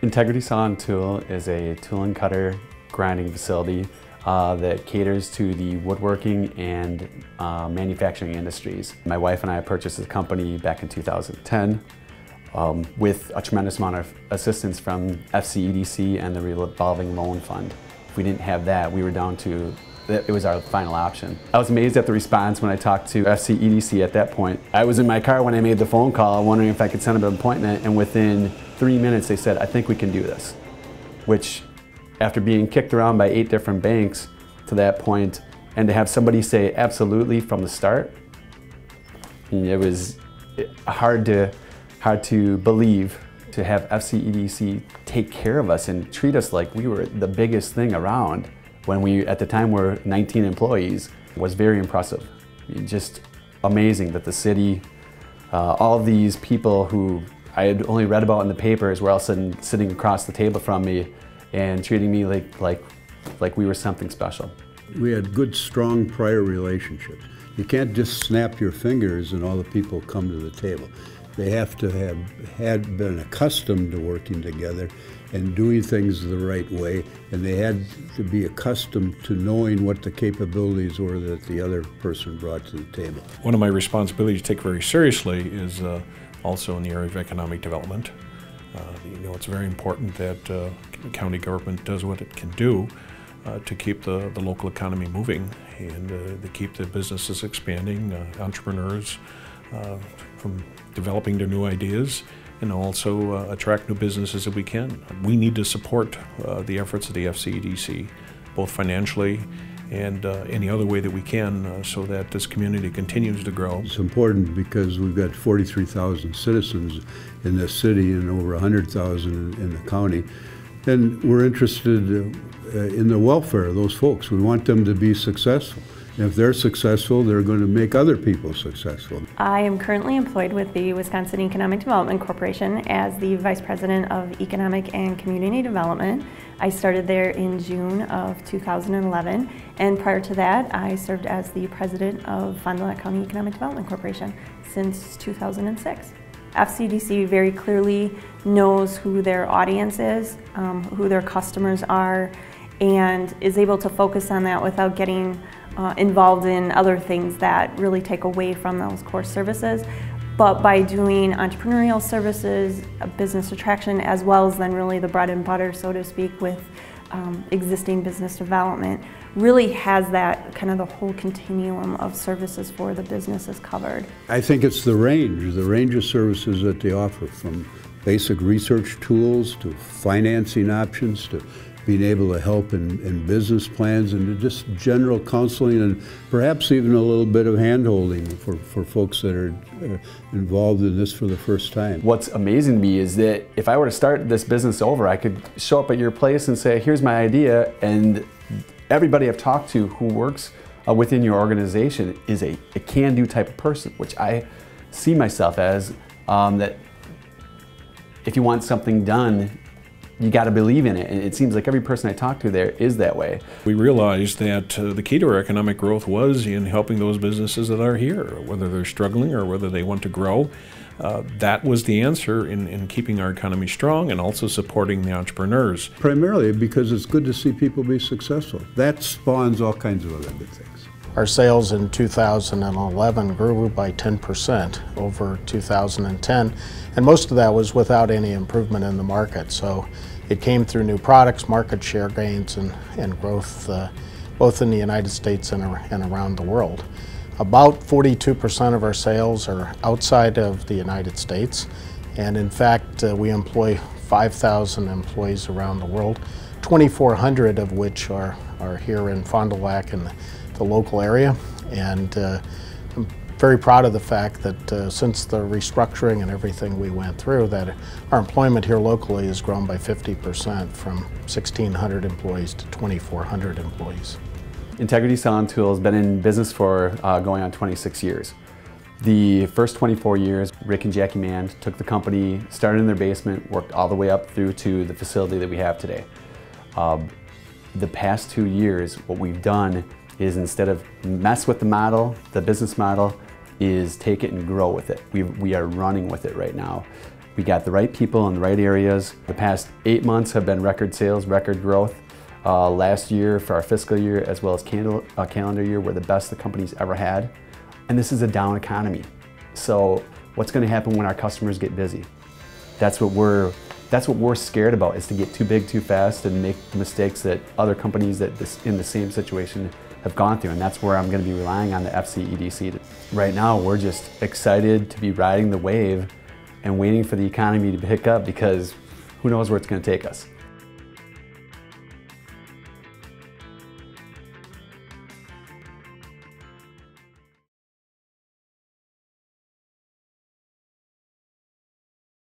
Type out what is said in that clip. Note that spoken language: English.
Integrity Saw and Tool is a tool and cutter grinding facility that caters to the woodworking and manufacturing industries. My wife and I purchased the company back in 2010 with a tremendous amount of assistance from FCEDC and the revolving loan fund. If we didn't have that, we were down to it was our final option. I was amazed at the response when I talked to FCEDC at that point. I was in my car when I made the phone call wondering if I could set up an appointment, and within 3 minutes they said, "I think we can do this." Which, after being kicked around by 8 different banks to that point, and to have somebody say absolutely from the start, it was hard to believe, to have FCEDC take care of us and treat us like we were the biggest thing around when we, at the time, were 19 employees, was very impressive. Just amazing that the city, all of these people who I had only read about in the papers were all of a sudden sitting across the table from me and treating me like we were something special. We had good, strong prior relationships. You can't just snap your fingers and all the people come to the table. They have to had been accustomed to working together and doing things the right way, and they had to be accustomed to knowing what the capabilities were that the other person brought to the table. One of my responsibilities to take very seriously is also in the area of economic development. It's very important that county government does what it can do to keep the local economy moving and to keep the businesses expanding, entrepreneurs from developing their new ideas, and also attract new businesses if we can. We need to support the efforts of the FCEDC, both financially and any other way that we can, so that this community continues to grow. It's important because we've got 43,000 citizens in this city and over 100,000 in the county, and we're interested in the welfare of those folks. We want them to be successful. If they're successful, they're going to make other people successful. I am currently employed with the Wisconsin Economic Development Corporation as the Vice President of Economic and Community Development. I started there in June of 2011, and prior to that I served as the President of Fond du Lac County Economic Development Corporation since 2006. FCEDC very clearly knows who their audience is, who their customers are, and is able to focus on that without getting involved in other things that really take away from those core services. But by doing entrepreneurial services, business attraction, as well as then really the bread and butter, so to speak, with existing business development, really has that kind of the whole continuum of services for the businesses covered. I think it's the range of services that they offer, from basic research tools to financing options to being able to help in business plans and just general counseling and perhaps even a little bit of hand-holding for folks that are involved in this for the first time. What's amazing to me is that if I were to start this business over, I could show up at your place and say, here's my idea, and everybody I've talked to who works within your organization is a can-do type of person, which I see myself as, that if you want something done, you got to believe in it, and it seems like every person I talk to there is that way. We realized that the key to our economic growth was in helping those businesses that are here, whether they're struggling or whether they want to grow. That was the answer in keeping our economy strong and also supporting the entrepreneurs. Primarily because it's good to see people be successful. That spawns all kinds of other good things. Our sales in 2011 grew by 10% over 2010, and most of that was without any improvement in the market. So it came through new products, market share gains, and growth both in the United States and around the world. About 42% of our sales are outside of the United States, and in fact we employ 5,000 employees around the world, 2,400 of which are here in Fond du Lac and the local area, and I'm very proud of the fact that since the restructuring and everything we went through, that our employment here locally has grown by 50%, from 1,600 employees to 2,400 employees. Integrity Saw and Tool has been in business for going on 26 years. The first 24 years, Rick and Jackie Mann took the company, started in their basement, worked all the way up through to the facility that we have today. The past 2 years, what we've done is, instead of mess with the model, the business model, is take it and grow with it. We are running with it right now. We got the right people in the right areas. The past 8 months have been record sales, record growth. Last year, for our fiscal year, as well as calendar year, were the best the company's ever had. And this is a down economy. So what's going to happen when our customers get busy? That's what we're scared about, is to get too big too fast and make the mistakes that other companies in the same situation have gone through. And that's where I'm going to be relying on the FCEDC. Right now, we're just excited to be riding the wave and waiting for the economy to pick up, because who knows where it's going to take us.